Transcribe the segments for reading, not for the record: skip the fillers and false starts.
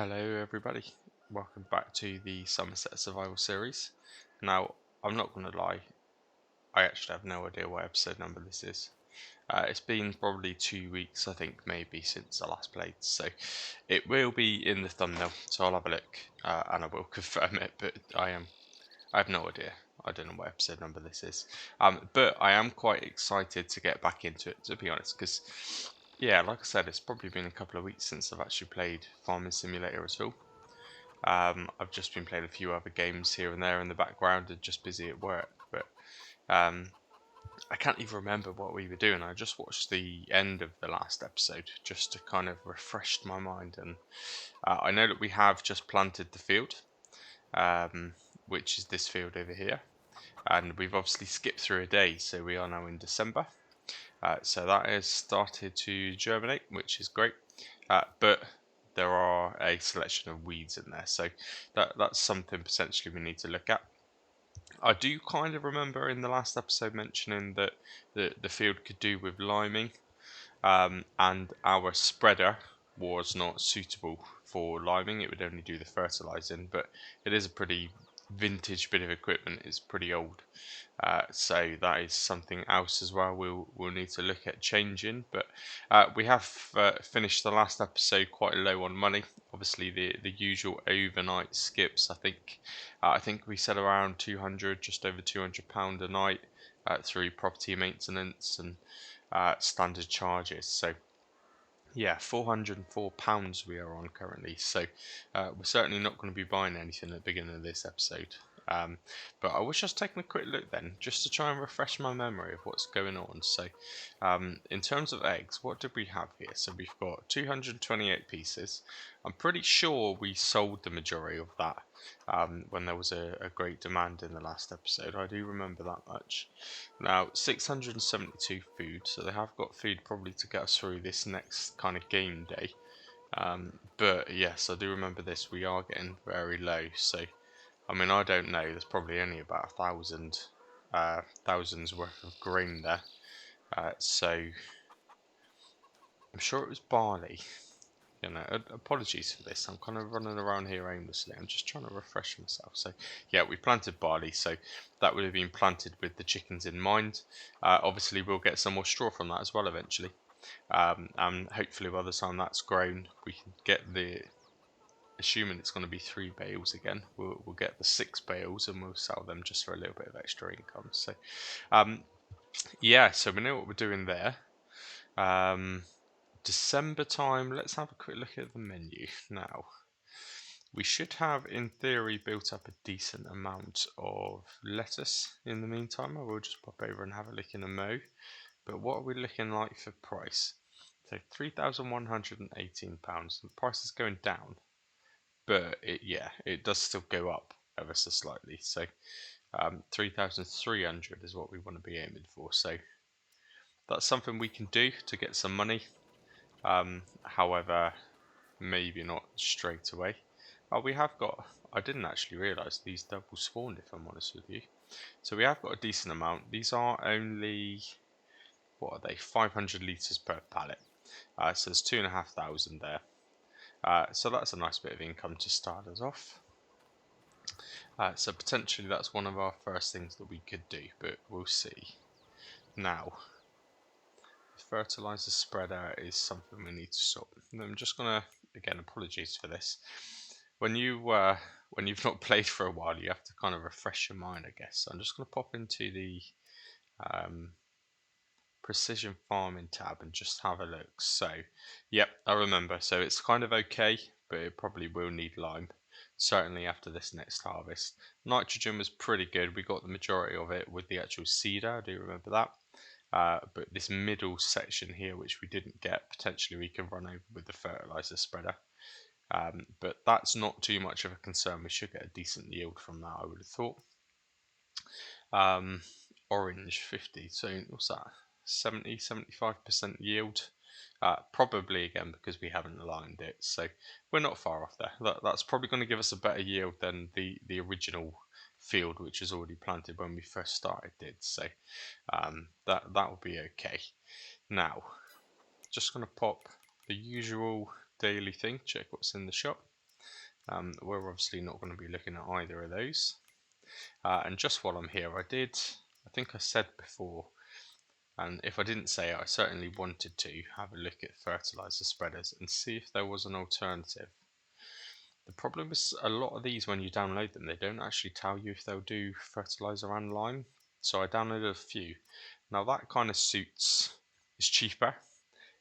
Hello everybody, welcome back to the Somerset Survival Series. Now, I'm not going to lie, I actually have no idea what episode number this is. It's been probably 2 weeks, I think, maybe, since I last played, so it will be in the thumbnail, so I'll have a look, and I will confirm it, but I have no idea. I don't know what episode number this is. But I am quite excited to get back into it, to be honest, because, yeah, like I said, it's probably been a couple of weeks since I've actually played Farming Simulator at all. I've just been playing a few other games here and there in the background and just busy at work, but I can't even remember what we were doing. I just watched the end of the last episode just to kind of refresh my mind, and I know that we have just planted the field, which is this field over here, and we've obviously skipped through a day, so we are now in December. So that has started to germinate, which is great, but there are a selection of weeds in there, so that's something potentially we need to look at. I do kind of remember in the last episode mentioning that the field could do with liming, and our spreader was not suitable for liming. It would only do the fertilising, but it is a pretty vintage bit of equipment. It's pretty old, so that is something else as well we'll need to look at changing. But we have finished the last episode quite low on money. Obviously the usual overnight skips. I think we said around 200, just over £200 a night, through property maintenance and standard charges. So yeah, £404 we are on currently. So we're certainly not going to be buying anything at the beginning of this episode. But I was just taking a quick look then, just to try and refresh my memory of what's going on. So in terms of eggs, what did we have here? So we've got 228 pieces. I'm pretty sure we sold the majority of that when there was a great demand in the last episode. I do remember that much. Now, 672 food, so they have got food probably to get us through this next kind of game day. But yes, I do remember this. We are getting very low, so I mean, I don't know. There's probably only about 1,000 thousands worth of grain there. So I'm sure it was barley. Apologies for this. I'm kind of running around here aimlessly. I'm just trying to refresh myself. So yeah, we planted barley, so that would have been planted with the chickens in mind. Obviously, we'll get some more straw from that as well eventually. And hopefully by the time that's grown, we can get assuming it's going to be 3 bales again, we'll get the 6 bales and we'll sell them just for a little bit of extra income. So yeah, so we know what we're doing there. December time, let's have a quick look at the menu now. We should have, in theory, built up a decent amount of lettuce in the meantime. I will just pop over and have a look in a mo. But what are we looking like for price? So £3,118. The price is going down, but it does still go up ever so slightly. So 3,300 is what we want to be aiming for. So that's something we can do to get some money. However, maybe not straight away. We have got, I didn't actually realise these double spawned, if I'm honest with you. So we have got a decent amount. These are only, what are they, 500 litres per pallet. So there's 2,500 there. So that's a nice bit of income to start us off. So potentially that's one of our first things that we could do, but we'll see. Now, fertiliser spreader is something we need to sort. I'm just gonna, again, apologies for this. When you've not played for a while, you have to kind of refresh your mind, I guess. So I'm just gonna pop into the precision farming tab and just have a look. So, yep, I remember. So it's kind of okay, but it probably will need lime. Certainly after this next harvest. Nitrogen was pretty good. We got the majority of it with the actual seeder. I do remember that. But this middle section here, which we didn't get, potentially we can run over with the fertiliser spreader. But that's not too much of a concern. We should get a decent yield from that, I would have thought. Orange 50, so what's that? 75% yield. Probably again because we haven't aligned it, so we're not far off there. That's probably going to give us a better yield than the original field, which was already planted when we first started did. So that will be okay. Now, just going to pop the usual daily thing, check what's in the shop. We're obviously not going to be looking at either of those. And just while I'm here, I think I said before, and if I didn't say it, I certainly wanted to have a look at fertiliser spreaders and see if there was an alternative. The problem is a lot of these, when you download them, they don't actually tell you if they'll do fertiliser and lime. So I downloaded a few. Now that kind of suits, it's cheaper.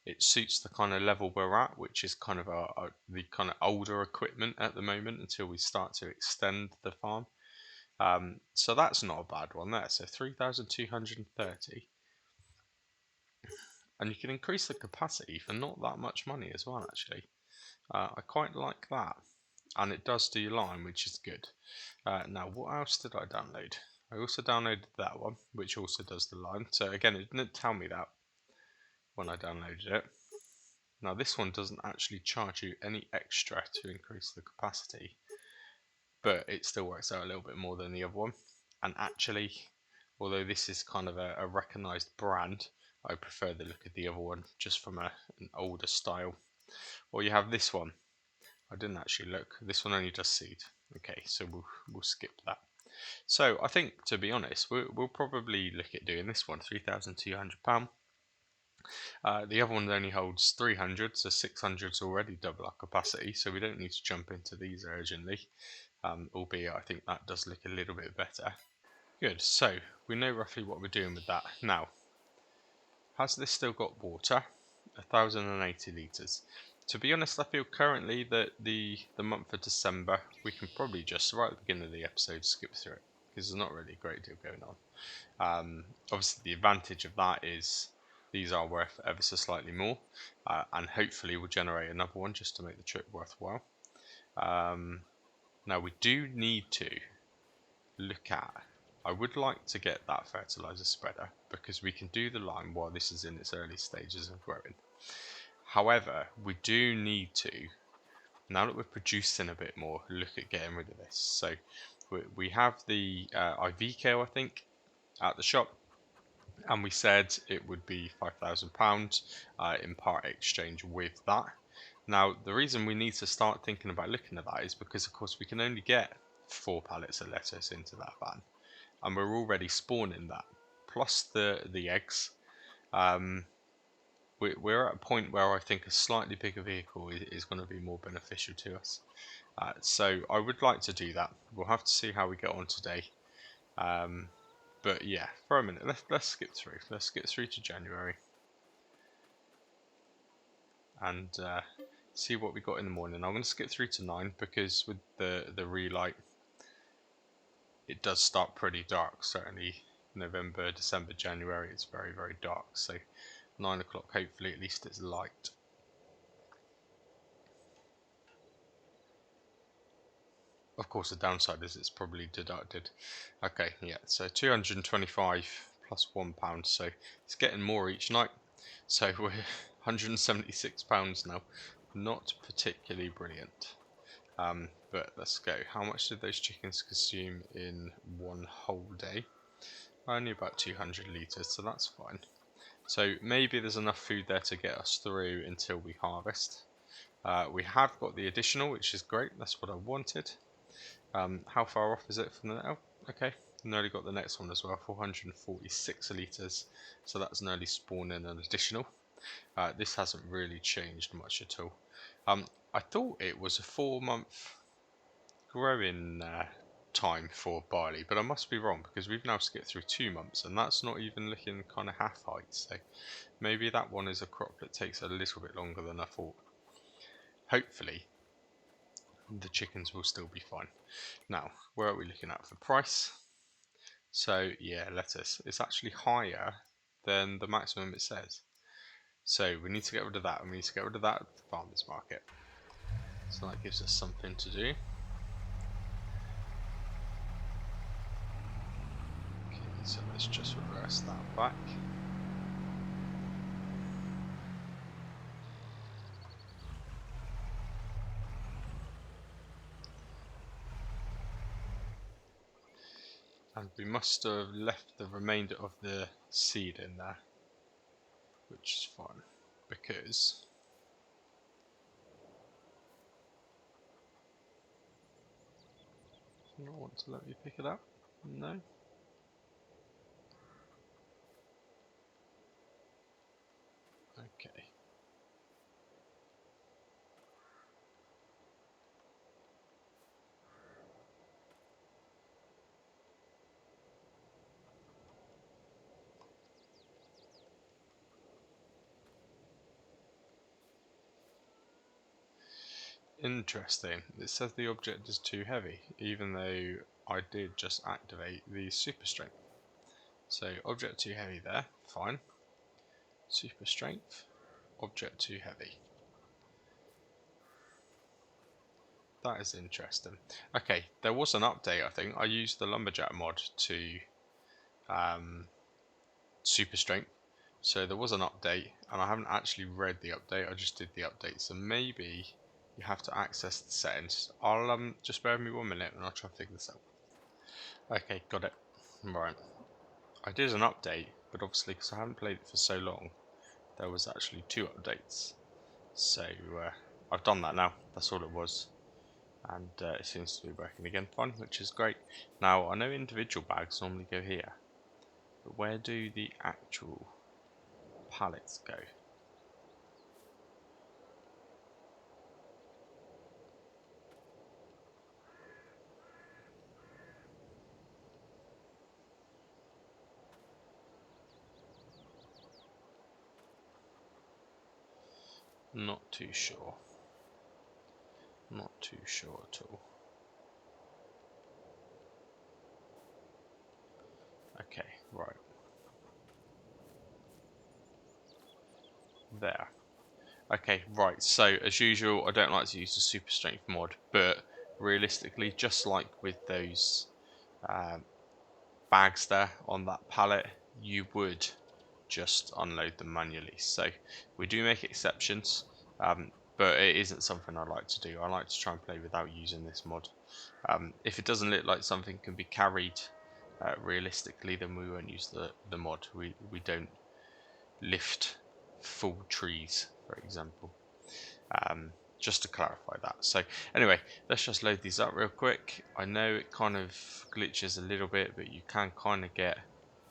It suits the kind of level we're at, which is kind of the kind of older equipment at the moment until we start to extend the farm. So that's not a bad one there. So 3,230. And you can increase the capacity for not that much money as well, actually. I quite like that. And it does do lime, which is good. Now, what else did I download? I also downloaded that one, which also does the lime. So again, it didn't tell me that when I downloaded it. Now, this one doesn't actually charge you any extra to increase the capacity, but it still works out a little bit more than the other one. And actually, although this is kind of a recognised brand, I prefer the look of the other one, just from an older style. Or you have this one. I didn't actually look. This one only does seed. Okay, so we'll skip that. So I think, to be honest, we'll probably look at doing this one, £3,200. The other one only holds 300, so 600 is already double our capacity, so we don't need to jump into these urgently. Albeit I think that does look a little bit better. Good, so we know roughly what we're doing with that. Now, has this still got water? 1,080 litres. To be honest, I feel currently that the month of December, we can probably just, right at the beginning of the episode, skip through it, because there's not really a great deal going on. Obviously, the advantage of that is these are worth ever so slightly more, and hopefully we'll generate another one just to make the trip worthwhile. Now, we do need to look at, I would like to get that fertiliser spreader, because we can do the lime while this is in its early stages of growing. However, we do need to, now that we're producing a bit more, look at getting rid of this. So we have the IV-Kale, I think, at the shop, and we said it would be £5,000 in part exchange with that. Now, the reason we need to start thinking about looking at that is because, of course, we can only get 4 pallets of lettuce into that van, and we're already spawning that, plus the eggs. We're at a point where I think a slightly bigger vehicle is going to be more beneficial to us. So I would like to do that. We'll have to see how we get on today. But yeah, for a minute, let's skip through. Let's skip through to January and see what we got in the morning. I'm going to skip through to 9 because with the Relight, it does start pretty dark. Certainly November, December, January, it's very, very dark. So 9 o'clock, hopefully at least it's light. Of course, the downside is it's probably deducted. Okay, yeah, so 225 plus £1, so it's getting more each night. So we're £176 now. Not particularly brilliant. But let's go. How much did those chickens consume in one whole day? Only about 200 litres, so that's fine. So maybe there's enough food there to get us through until we harvest. We have got the additional, which is great. That's what I wanted. How far off is it from the... Oh, okay. Nearly got the next one as well. 446 litres. So that's nearly spawning an additional. This hasn't really changed much at all. I thought it was a 4-month growing time for barley, but I must be wrong because we've now skipped through 2 months and that's not even looking kind of half height. So maybe that one is a crop that takes a little bit longer than I thought. Hopefully the chickens will still be fine. Now, where are we looking at for price? So yeah, lettuce. It's actually higher than the maximum it says. So we need to get rid of that, and we need to get rid of that at the farmers market. So that gives us something to do. Okay, so let's just reverse that back. And we must have left the remainder of the seed in there, which is fine, because not want to let me pick it up? No. Okay. Interesting. It says the object is too heavy, even though I did just activate the super strength. So object too heavy there, fine. Super strength, object too heavy. That is interesting. Okay, there was an update, I think. I used the lumberjack mod to super strength. So there was an update, and I haven't actually read the update, I just did the update. So maybe you have to access the settings. I'll just bear with me 1 minute and I'll try and figure this out. Okay, got it. Right. I did an update, but obviously because I haven't played it for so long, there was actually 2 updates. So I've done that now, that's all it was. And it seems to be working again fine, which is great. Now I know individual bags normally go here, but where do the actual pallets go? Not too sure. Not too sure at all. Okay, right. There. Okay, right. So as usual, I don't like to use the super strength mod, but realistically, just like with those bags there on that pallet, you would just unload them manually. So we do make exceptions, but it isn't something I like to do. I like to try and play without using this mod. If it doesn't look like something can be carried realistically, then we won't use the mod. We don't lift full trees, for example. Just to clarify that. So anyway, let's just load these up real quick. I know it kind of glitches a little bit, but you can kind of get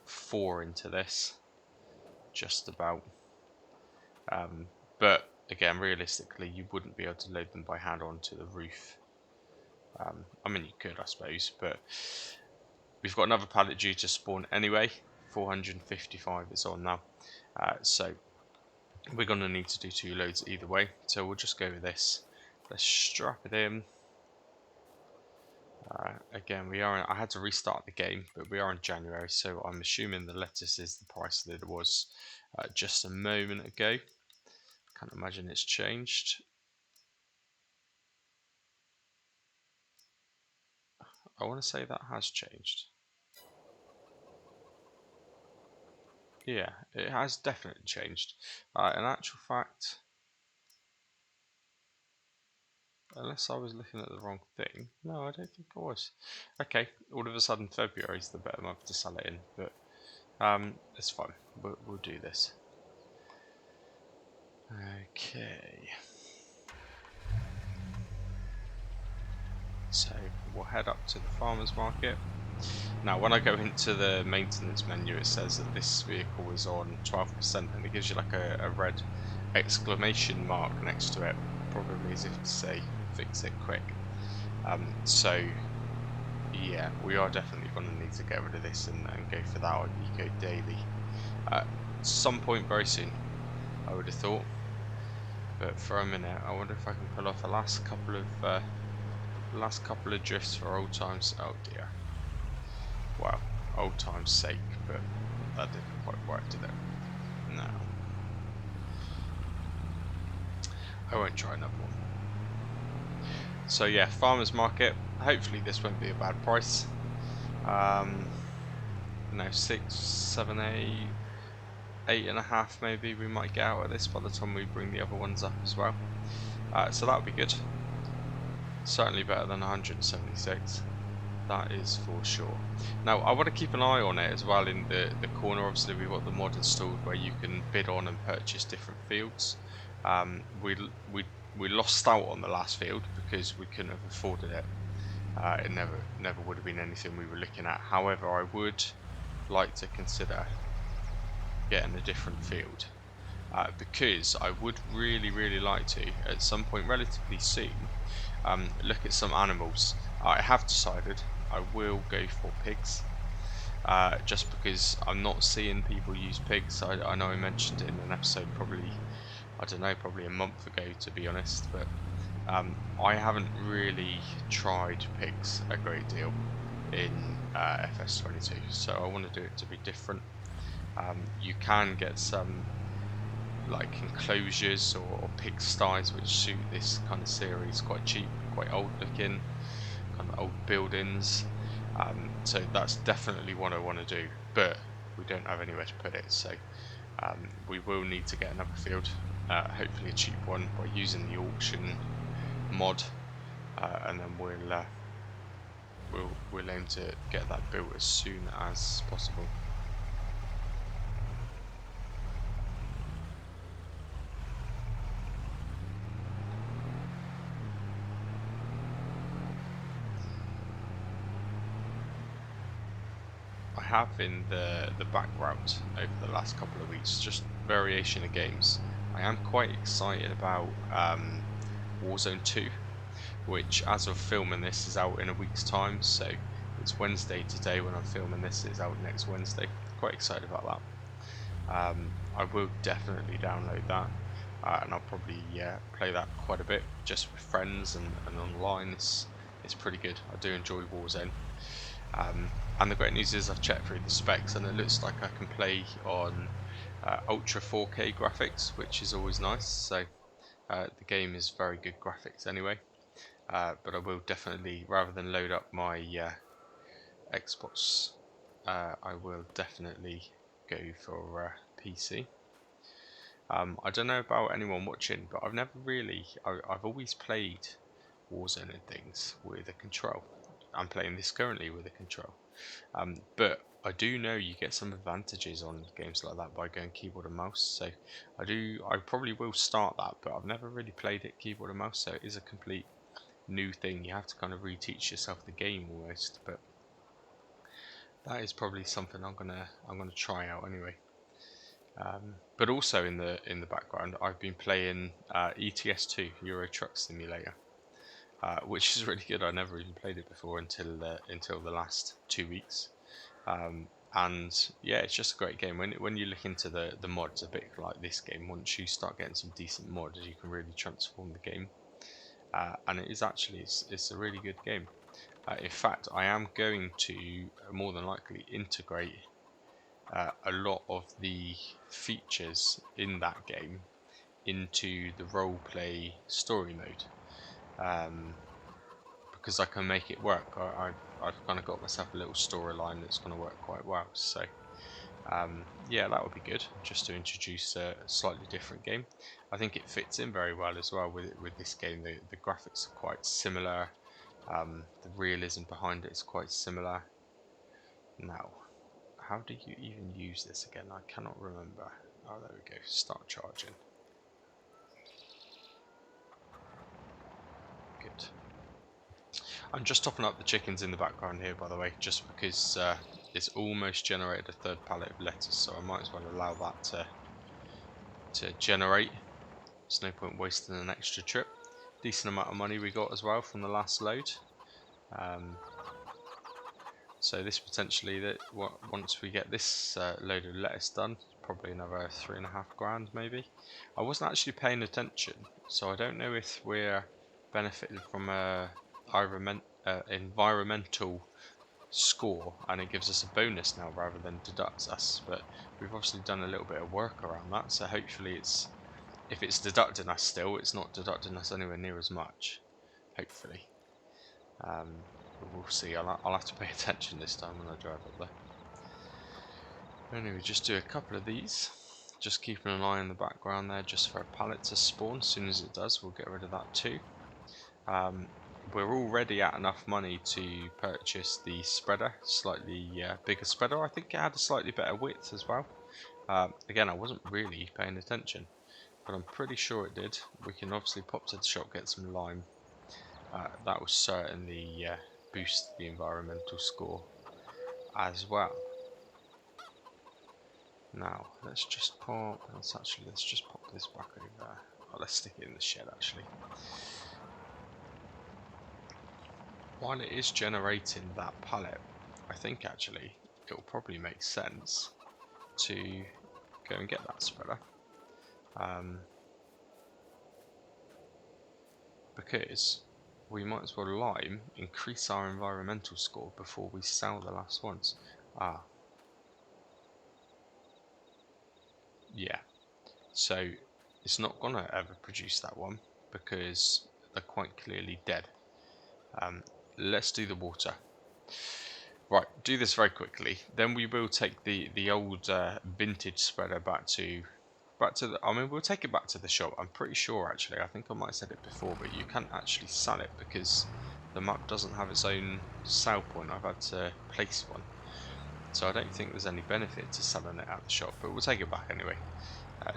4 into this, just about. But again, realistically, you wouldn't be able to load them by hand onto the roof. I mean, you could, I suppose, but we've got another pallet due to spawn anyway. 455 is on now, so we're going to need to do 2 loads either way, so we'll just go with this. Let's strap it in. Again, I had to restart the game, but we are in January, so I'm assuming the lettuce is the price that it was just a moment ago. Can't imagine it's changed. I want to say that has changed. Yeah, it has definitely changed. In actual fact, unless I was looking at the wrong thing. No, I don't think I was. Okay, all of a sudden February is the better month to sell it in, but it's fine. We'll do this. Okay. So we'll head up to the farmer's market. Now when I go into the maintenance menu, it says that this vehicle is on 12% and it gives you like a red exclamation mark next to it, probably as if to say fix it quick. So yeah, we are definitely going to need to get rid of this and go for that on Eco Daily at some point very soon, I would have thought. But for a minute, I wonder if I can pull off the last couple of drifts for old times. Oh dear. Well, old time's sake, but that didn't quite work, did it? No. I won't try another one. So yeah, farmer's market. Hopefully this won't be a bad price. No, 6, 7, 8.5 maybe we might get out of this by the time we bring the other ones up as well. So that would be good. Certainly better than 176. That is for sure. Now I want to keep an eye on it as well in the corner. Obviously we've got the mod installed where you can bid on and purchase different fields. We lost out on the last field because we couldn't have afforded it. It never would have been anything we were looking at. However, I would like to consider getting a different field, because I would really like to, at some point relatively soon, look at some animals. I have decided I will go for pigs, just because I'm not seeing people use pigs. I know I mentioned it in an episode probably, I don't know, probably a month ago, to be honest, but I haven't really tried pigs a great deal in FS22, so I want to do it to be different. You can get some like enclosures or pigsties which suit this kind of series, quite cheap, quite old looking, kind of old buildings. So that's definitely what I want to do, but we don't have anywhere to put it, so we will need to get another field, hopefully a cheap one, by using the auction mod, and then we'll aim to get that built as soon as possible. I have in the background over the last couple of weeks just variation of games. I am quite excited about Warzone 2, which as of filming this is out in a week's time, so it's Wednesday today when I'm filming this, it's out next Wednesday. Quite excited about that. I will definitely download that, and I'll probably play that quite a bit just with friends and online. It's pretty good. I do enjoy Warzone. And the great news is I've checked through the specs and it looks like I can play on Ultra 4K graphics, which is always nice. So the game is very good graphics anyway, but I will definitely, rather than load up my Xbox, I will definitely go for PC. I don't know about anyone watching, but I've never really, I've always played Warzone and things with a control. I'm playing this currently with a control, but I do know you get some advantages on games like that by going keyboard and mouse, so I probably will start that, but I've never really played it keyboard and mouse, so it is a complete new thing. You have to kind of reteach yourself the game almost, but that is probably something I'm gonna try out anyway. But also in the background, I've been playing ETS2 Euro Truck Simulator, which is really good. I never even played it before until the last 2 weeks, and yeah, it's just a great game. When you look into the mods, a bit like this game, once you start getting some decent mods, you can really transform the game, and it is actually it's a really good game. In fact, I am going to more than likely integrate a lot of the features in that game into the roleplay story mode, because I can make it work. I've kind of got myself a little storyline that's going to work quite well. So yeah, that would be good, just to introduce a slightly different game. I think it fits in very well as well with this game. The graphics are quite similar. The realism behind it is quite similar. Now, how do you even use this again? I cannot remember. Oh, there we go. Start charging. Good. I'm just topping up the chickens in the background here, by the way, just because it's almost generated a third pallet of lettuce, so I might as well allow that to generate. There's no point wasting an extra trip. Decent amount of money we got as well from the last load. So this potentially, once we get this load of lettuce done, probably another 3.5 grand maybe. I wasn't actually paying attention, so I don't know if we're benefiting from a environmental score and it gives us a bonus now rather than deducts us, but we've obviously done a little bit of work around that, so hopefully if it's deducting us still, it's not deducting us anywhere near as much, hopefully. We'll see. I'll have to pay attention this time when I drive up there. Anyway, just do a couple of these, just keeping an eye on the background there just for a pallet to spawn. As soon as it does, we'll get rid of that too. We're already at enough money to purchase the spreader, slightly bigger spreader. I think it had a slightly better width as well. Again, I wasn't really paying attention, but I'm pretty sure it did. We can obviously pop to the shop, get some lime. That will certainly boost the environmental score as well. Now let's just pop. Let's just pop this back over. Oh, let's stick it in the shed actually. While it is generating that pallet, I think actually it will probably make sense to go and get that spreader, because we might as well increase our environmental score before we sell the last ones. Yeah, so it's not gonna ever produce that one because they're quite clearly dead. Let's do the water. Right, do this very quickly. Then we will take the old vintage spreader back to the. I mean, we'll take it back to the shop. I'm pretty sure actually. I think I might have said it before, but you can't actually sell it because the map doesn't have its own sell point. I've had to place one, so I don't think there's any benefit to selling it at the shop. But we'll take it back anyway,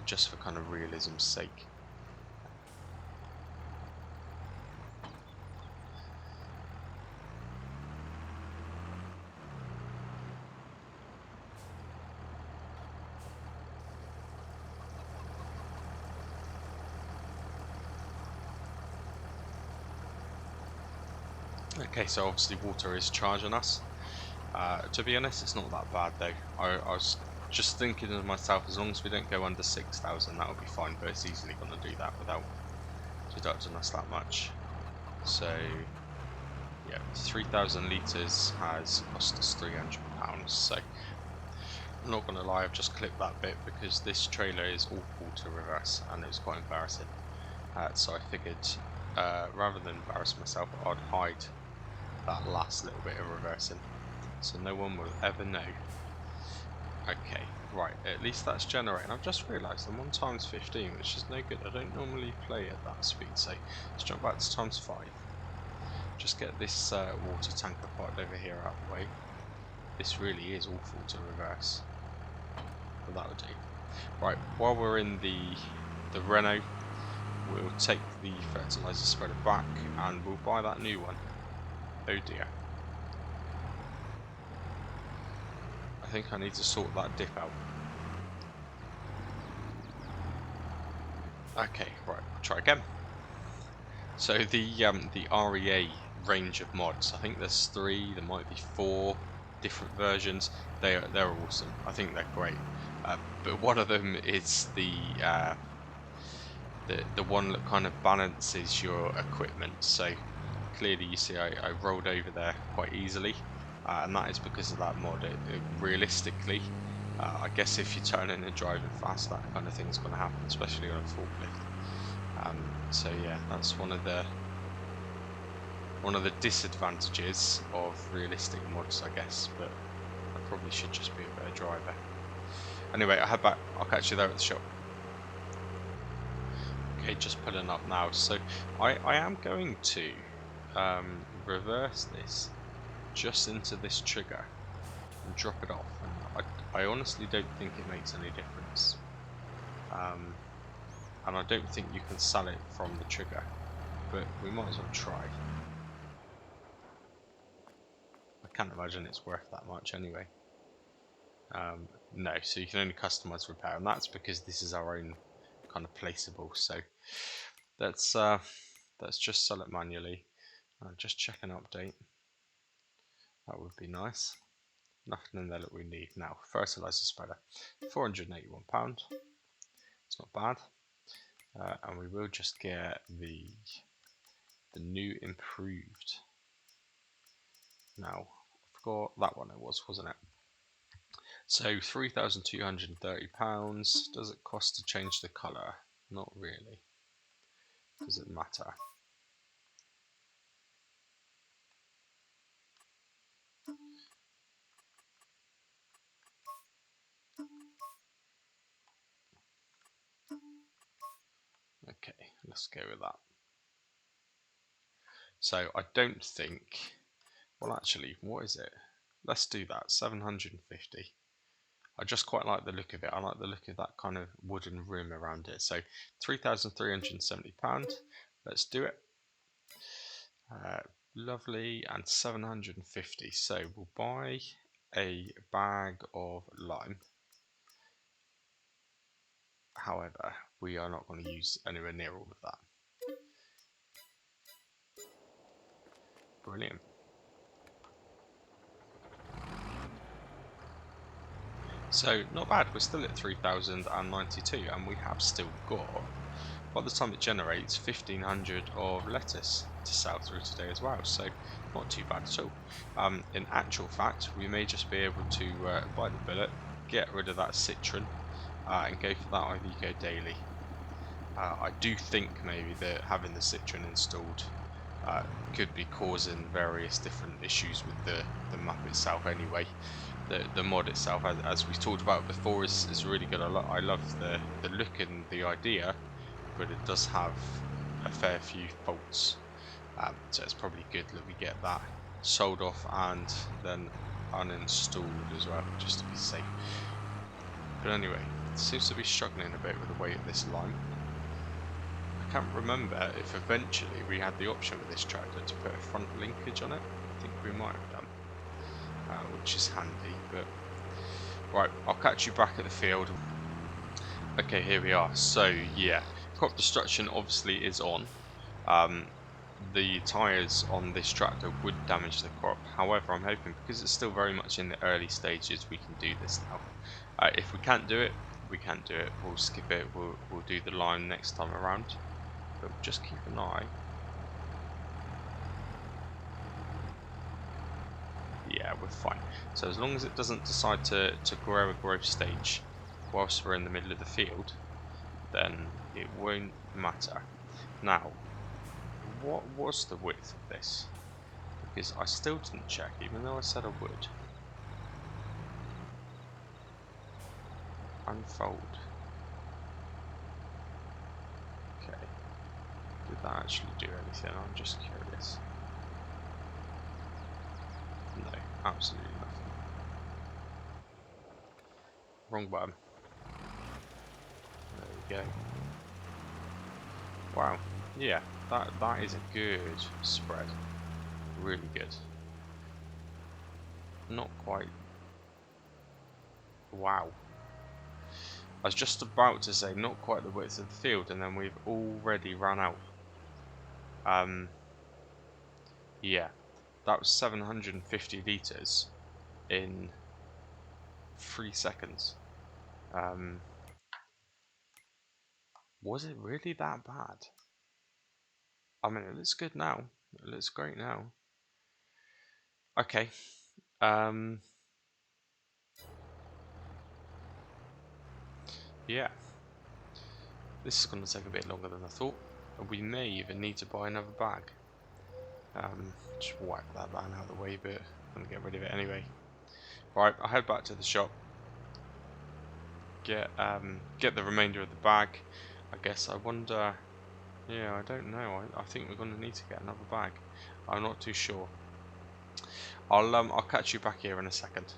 just for kind of realism's sake. Okay, so obviously water is charging us. To be honest, it's not that bad though. I was just thinking to myself, as long as we don't go under 6,000, that'll be fine, but it's easily going to do that without deducting us that much. So, yeah, 3,000 litres has cost us £300, so I'm not going to lie, I've just clipped that bit because this trailer is awful to reverse and it's quite embarrassing. So I figured, rather than embarrass myself, I'd hide that last little bit of reversing, so no one will ever know. Okay, right, at least that's generating. I've just realised I'm on times 15, which is no good. I don't normally play at that speed, so let's jump back to times 5. Just get this water tanker part over here out of the way. This really is awful to reverse, but that'll do. Right, while we're in the Renault, we'll take the fertiliser spreader back and we'll buy that new one. Oh dear. I think I need to sort that dip out. Okay, right, we'll try again. So the REA range of mods, I think there's 3, there might be 4 different versions. They're awesome. I think they're great. But one of them is the one that kind of balances your equipment. So clearly you see I rolled over there quite easily, and that is because of that mod. Realistically, I guess if you're turning and driving fast, that kind of thing is going to happen, especially on a forklift. So yeah, that's one of the disadvantages of realistic mods, I guess. But I probably should just be a better driver. Anyway, I head back. I'll catch you there at the shop. Okay, just pulling up now. So I am going to reverse this just into this trigger and drop it off, and I honestly don't think it makes any difference, and I don't think you can sell it from the trigger, but we might as well try. I can't imagine it's worth that much anyway. No, so you can only customize repair, and that's because this is our own kind of placeable. So let's just sell it manually. Just check an update. That would be nice. Nothing in there that we need. Now, fertiliser spreader, £481. It's not bad. And we will just get the new improved. Now, I forgot that one wasn't it? So £3,230. Does it cost to change the colour? Not really. Does it matter? Okay, let's go with that. So I don't think, well actually, what is it? Let's do that, 750. I just quite like the look of it. I like the look of that kind of wooden rim around it. So £3,370. Let's do it. Lovely, and 750. So we'll buy a bag of lime. However, we are not going to use anywhere near all of that. Brilliant. So not bad, we're still at 3092 and we have still got, by the time it generates, 1500 of lettuce to sell through today as well, so not too bad at all. In actual fact, we may just be able to bite the bullet, get rid of that Citroen and go for that Iveco daily. I do think maybe that having the Citroen installed could be causing various different issues with the map itself anyway. The mod itself, as we talked about before, is really good. I love the look and the idea, but it does have a fair few faults. So it's probably good that we get that sold off and then uninstalled as well, just to be safe. But anyway, it seems to be struggling a bit with the weight of this lime. I can't remember if eventually we had the option with this tractor to put a front linkage on it. I think we might have done, which is handy. But right, I'll catch you back at the field. Okay, here we are. So yeah, crop destruction obviously is on. The tyres on this tractor would damage the crop. However, I'm hoping, because it's still very much in the early stages, we can do this now. If we can't do it, we can't do it. We'll skip it. We'll do the lime next time around. But just keep an eye. Yeah, we're fine. So as long as it doesn't decide to grow a growth stage whilst we're in the middle of the field, then it won't matter. Now, what was the width of this? Because I still didn't check, even though I said I would. Unfold. Okay. Did that actually do anything? I'm just curious. No, absolutely nothing. Wrong button. There we go. Wow. Yeah, that is a good spread. Really good. Not quite. Wow. I was just about to say not quite the width of the field, and then we've already run out. Yeah, that was 750 litres in 3 seconds. Was it really that bad? I mean, it looks good now. It looks great now. Okay. Yeah. This is going to take a bit longer than I thought. We may even need to buy another bag. Just whack that van out of the way, but I'm going to get rid of it anyway. Right, I'll head back to the shop. Get the remainder of the bag. I guess I wonder. Yeah, I don't know. I think we're going to need to get another bag. I'm not too sure. I'll catch you back here in a second.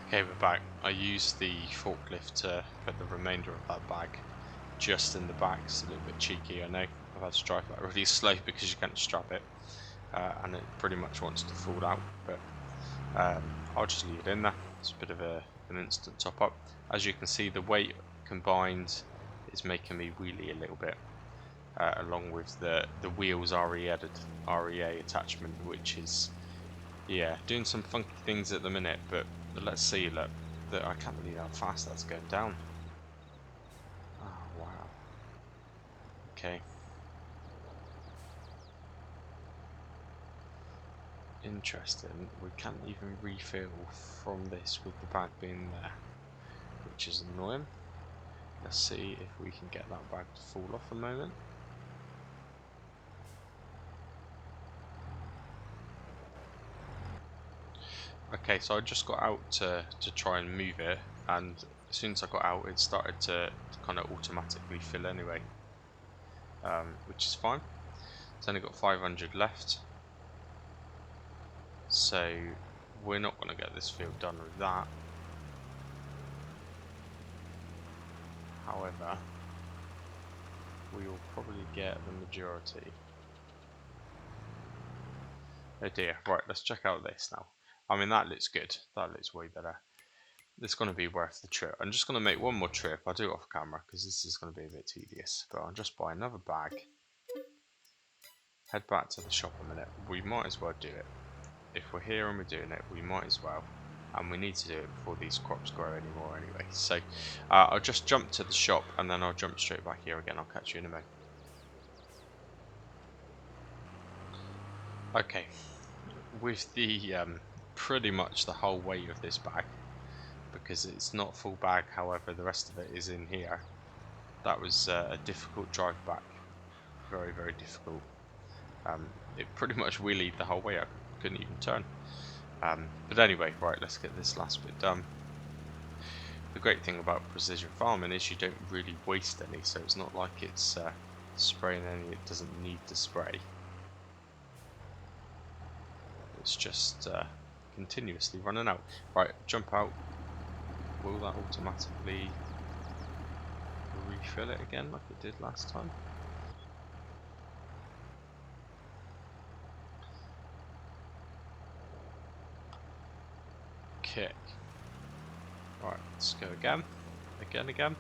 Okay, we're back. I used the forklift to put the remainder of that bag just in the back. It's a little bit cheeky, I know. I've had to drive that really slow because you can't strap it, and it pretty much wants to fall out. But I'll just leave it in there. It's a bit of an instant top up. As you can see, the weight combined is making me wheelie a little bit, along with the wheels REA attachment, which is doing some funky things at the minute. But let's see. Look, I can't believe how fast that's going down. Oh wow. Okay. Interesting. We can't even refill from this with the bag being there, which is annoying. Let's see if we can get that bag to fall off a moment. Okay, so I just got out to try and move it, and as soon as I got out, it started to kind of automatically fill anyway, which is fine. It's only got 500 left, so we're not going to get this field done with that. However, we will probably get the majority. Oh dear. Right, let's check out this now. I mean, that looks good. That looks way better. It's going to be worth the trip. I'm just going to make one more trip. I'll do it off camera because this is going to be a bit tedious. But I'll just buy another bag. Head back to the shop a minute. We might as well do it. If we're here and we're doing it, we might as well. And we need to do it before these crops grow anymore anyway. So I'll just jump to the shop and then I'll jump straight back here again. I'll catch you in a minute. Okay, with the pretty much the whole weight of this bag, because it's not full bag, however the rest of it is in here. That was a difficult drive back, very, very difficult. It pretty much wheelied the whole way. I couldn't even turn. But anyway, right, let's get this last bit done. The great thing about precision farming is you don't really waste any, so it's not like it's spraying any it doesn't need to spray. It's just continuously running out. Right, jump out. Will that automatically refill it again like it did last time? Okay. Right, let's go again. Again.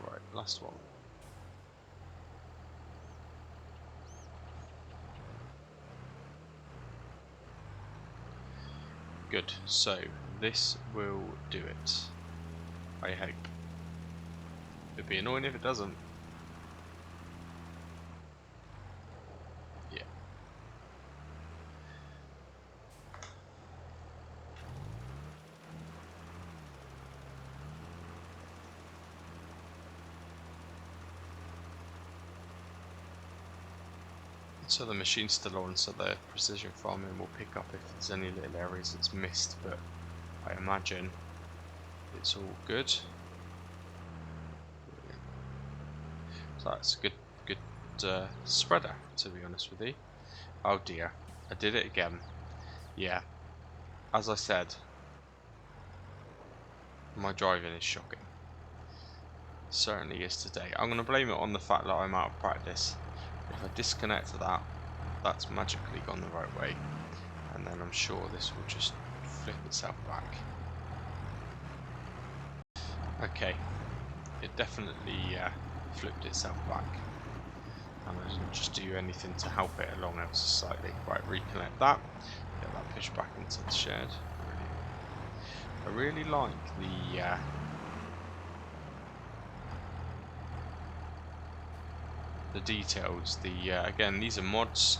Right, last one. Good, so this will do it. I hope. It'd be annoying if it doesn't. Yeah. So the machine's still on, so the precision farming will pick up if there's any little areas it's missed, but I imagine it's all good. So that's a good spreader, to be honest with you. Oh dear, I did it again. Yeah, as I said, my driving is shocking. Certainly is today. I'm going to blame it on the fact that I'm out of practice. If I disconnect that, that's magically gone the right way, and then I'm sure this will just flip itself back. Okay, it definitely flipped itself back, and I didn't just do anything to help it along ever so slightly. Right, reconnect that, get that pushed back into the shed. I really like the details. Again, these are mods.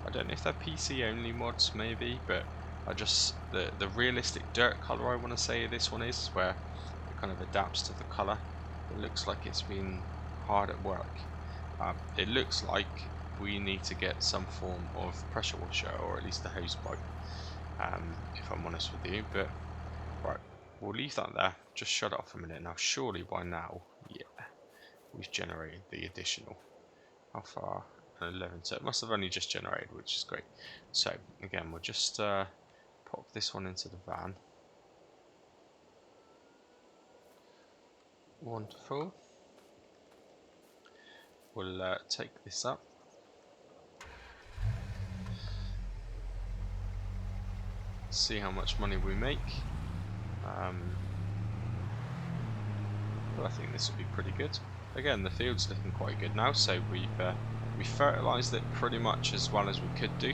I don't know if they're PC only mods, maybe, but I just the realistic dirt color I want to say this one is, where it kind of adapts to the color. It looks like it's been hard at work. It looks like we need to get some form of pressure washer, or at least a hose pipe, if I'm honest with you. But right, we'll leave that there. Just shut it off a minute. Now, surely by now, yeah, we've generated the additional. How far? 11, so it must have only just generated, which is great. So again, we'll just pop this one into the van. Wonderful. We'll take this up. See how much money we make. But I think this will be pretty good. Again, the field's looking quite good now, so we've fertilised it pretty much as well as we could do.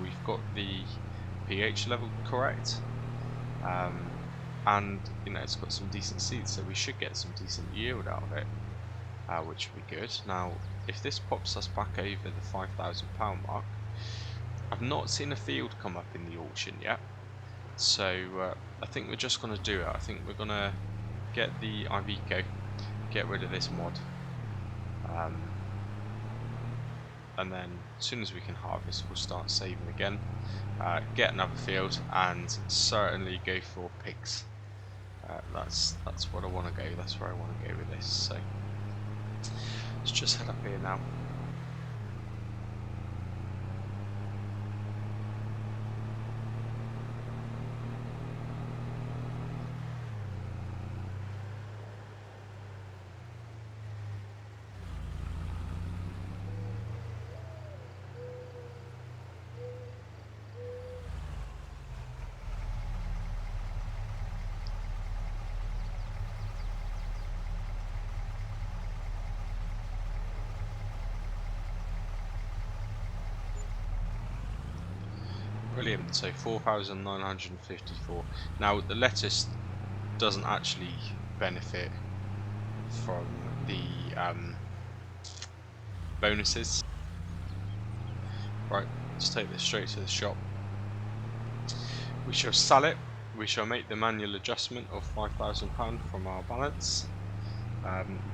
We've got the pH level correct, and you know, it's got some decent seeds, so we should get some decent yield out of it, which would be good. Now, if this pops us back over the £5,000 mark, I've not seen a field come up in the auction yet, so I think we're just going to do it. I think we're going to get the Iveco, get rid of this mod, and then as soon as we can harvest, we'll start saving again, get another field, and certainly go for pigs. That's what I want to go. That's where I want to go with this. So let's just head up here now. Brilliant. So 4,954. Now the lettuce doesn't actually benefit from the bonuses. Right, let's take this straight to the shop. We shall sell it. We shall make the manual adjustment of £5,000 from our balance.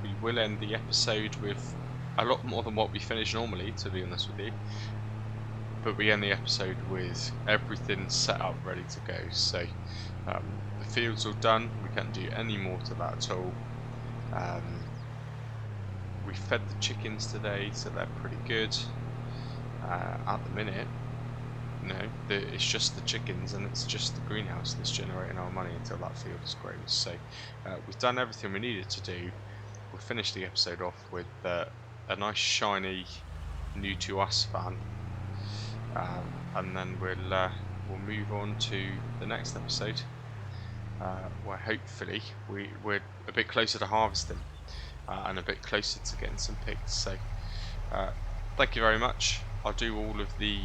We will end the episode with a lot more than what we finish normally, to be honest with you. But we end the episode with everything set up, ready to go. So the field's all done. We can't do any more to that at all. We fed the chickens today, so they're pretty good. At the minute, it's just the chickens and it's just the greenhouse that's generating our money until that field is grown. So we've done everything we needed to do. We'll finish the episode off with a nice shiny new to us van, and then we'll move on to the next episode, where hopefully we're a bit closer to harvesting and a bit closer to getting some pigs. So thank you very much. I'll do all of the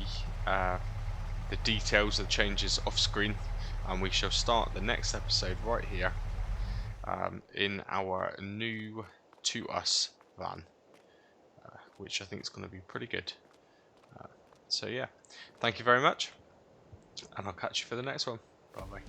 details of the changes off screen, and we shall start the next episode right here in our new to us van, which I think is going to be pretty good. So yeah, thank you very much, and I'll catch you for the next one. Bye bye.